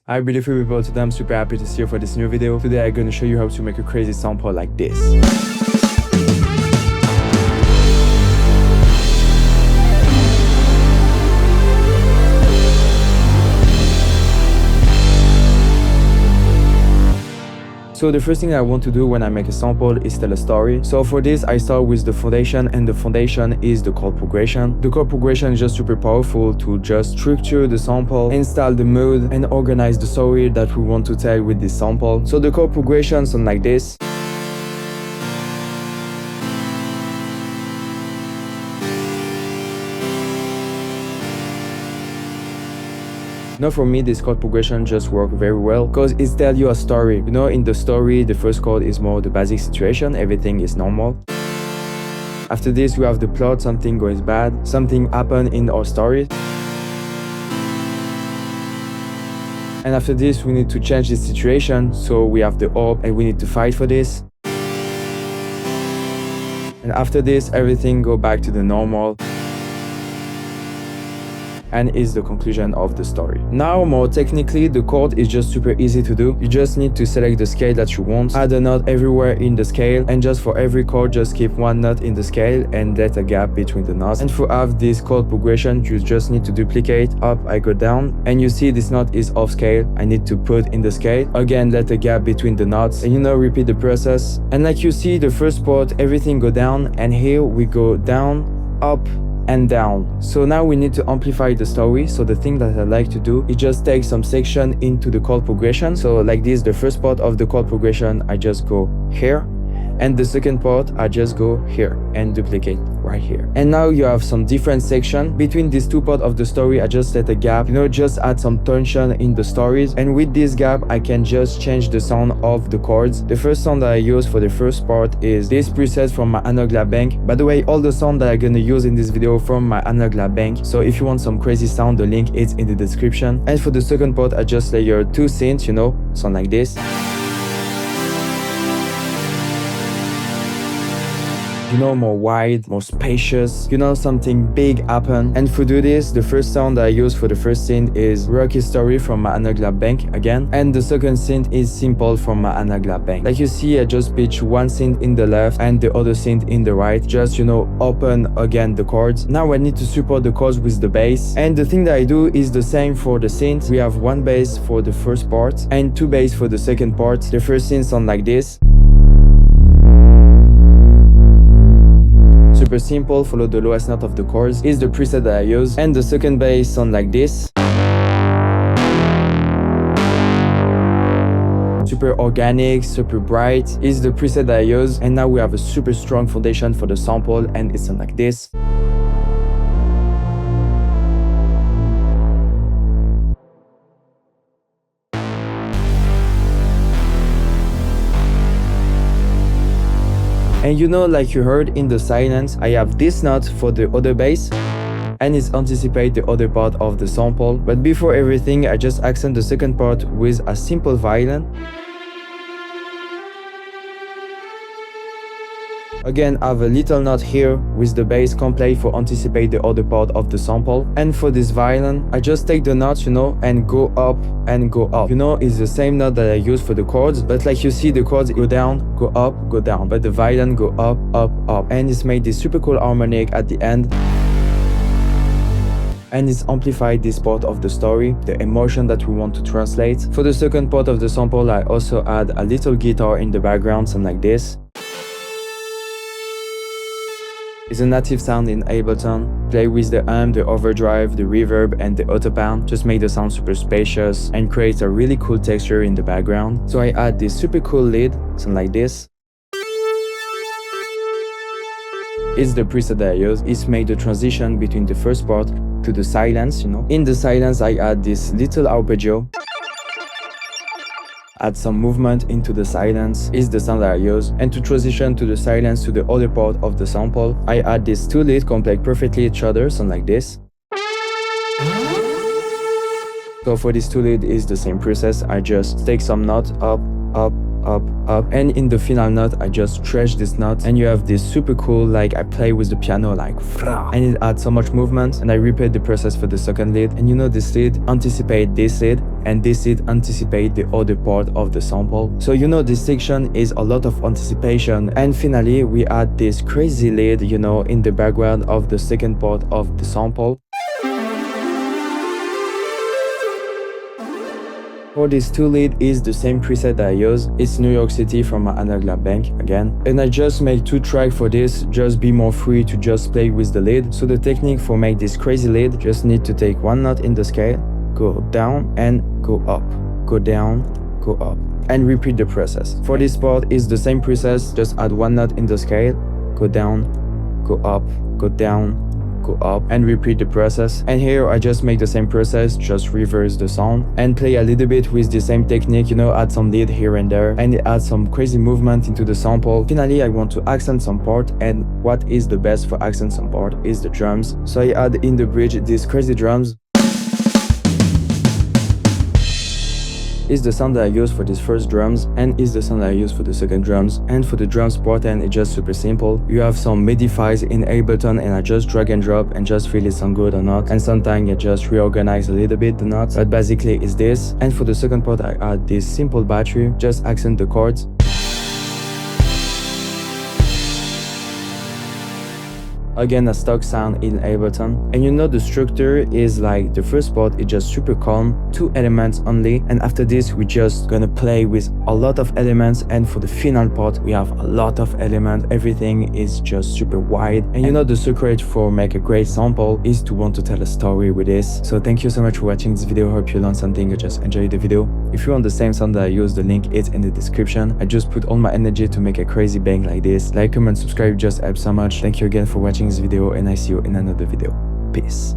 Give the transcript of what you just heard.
Hi beautiful people, today I'm super happy to see you for this new video. Today I'm gonna show you how to make a crazy sample like this. So the first thing I want to do when I make a sample is tell a story. So for this, I start with the foundation, and the foundation is the chord progression. The chord progression is just super powerful to just structure the sample, install the mood, and organize the story that we want to tell with this sample. So the chord progression sound like this. Now for me, this chord progression just works very well because it tells you a story. You know, in the story, the first chord is more the basic situation, everything is normal. After this, we have the plot, something goes bad, something happened in our story. And after this, we need to change the situation, so we have the hope and we need to fight for this. And after this, everything go back to the normal. And is the conclusion of the story. Now, more technically, the chord is just super easy to do. You just need to select the scale that you want, add a note everywhere in the scale, and just for every chord, just keep one note in the scale and let a gap between the notes. And to have this chord progression, you just need to duplicate. Up, I go down, and you see this note is off scale. I need to put in the scale. Again, let a gap between the notes, and repeat the process. And like you see, the first part, everything go down, and here we go down, up, and down. So now we need to amplify the story. So the thing that I like to do is just take some section into the chord progression. So like this, the first part of the chord progression, I just go here, and the second part I just go here and duplicate right here. And now you have some different section between these two parts of the story. I just let a gap, just add some tension in the stories, and with this gap I can just change the sound of the chords. The first sound that I use for the first part is this preset from my analog lab bank. By the way, all the sound that I'm gonna use in this video from my analog lab bank, so if you want some crazy sound, the link is in the description. And for the second part, I just layer two synths, sound like this. More wide, more spacious, something big happen. And to do this, the first sound that I use for the first synth is Rocky Story from my analog lab bank again, and the second synth is Simple from my analog lab bank. Like you see, I just pitch one synth in the left and the other synth in the right, just open again the chords. Now I need to support the chords with the bass, and the thing that I do is the same for the synth. We have one bass for the first part and two bass for the second part. The first synth sound like this. Super simple, follow the lowest note of the chords is the preset that I use, and the second bass sound like this. Super organic, super bright is the preset that I use, and now we have a super strong foundation for the sample, and it sounds like this. And like you heard in the silence, I have this note for the other bass, and it anticipates the other part of the sample. But before everything, I just accent the second part with a simple violin. Again, I have a little note here with the bass complete for anticipate the other part of the sample. And for this violin, I just take the notes, and go up and go up. It's the same note that I use for the chords, but like you see, the chords go down, go up, go down, but the violin go up, up, up. And it's made this super cool harmonic at the end. And it's amplified this part of the story, the emotion that we want to translate. For the second part of the sample, I also add a little guitar in the background, something like this. It's a native sound in Ableton. Play with the the overdrive, the reverb, and the auto-pan. Just make the sound super spacious and create a really cool texture in the background. So I add this super cool lead, something like this. It's the preset that I use. It's made the transition between the first part to the silence, In the silence, I add this little arpeggio. Add some movement into the silence is the sound that I use. And to transition to the silence to the other part of the sample, I add these two leads complete perfectly each other, sound like this. So for these two leads is the same process. I just take some notes up, up, up, up, and in the final note I just stretch this note, and you have this super cool, like I play with the piano like and it adds so much movement. And I repeat the process for the second lead, and you know this lead anticipate this lead, and this lead anticipate the other part of the sample. So you know this section is a lot of anticipation, and finally we add this crazy lead, you know, in the background of the second part of the sample. For this two lead is the same preset that I use. It's New York City from my analog lab bank again. And I just make 2 tracks for this, just be more free to just play with the lead. So the technique for make this crazy lead, just need to take 1 note in the scale, go down and go up, go down, go up, and repeat the process. For this part is the same process, just add 1 note in the scale, go down, go up, go down, go up, and repeat the process. And here I just make the same process, just reverse the sound and play a little bit with the same technique, you know, add some lead here and there, and add some crazy movement into the sample. Finally I want to accent some part, and what is the best for accent some part is the drums. So I add in the bridge these crazy drums. Is the sound that I use for this first drums, and is the sound that I use for the second drums. And for the drums part, and it's just super simple. You have some MIDI files in Ableton, and I just drag and drop and just feel it sound good or not. And sometimes I just reorganize a little bit the notes, but basically it's this. And for the second part I add this simple battery, just accent the chords. Again, a stock sound in Ableton. And you know the structure is like the first part is just super calm, 2 elements only, and after this we just gonna play with a lot of elements, and for the final part we have a lot of elements. Everything is just super wide, and you know the secret for make a great sample is to want to tell a story with this. So thank you so much for watching this video. Hope you learned something or just enjoyed the video. If you want the same sound that I use, the link is in the description. I just put all my energy to make a crazy bang like this. Like, comment, subscribe just helps so much. Thank you again for watching this video, and I see you in another video. Peace.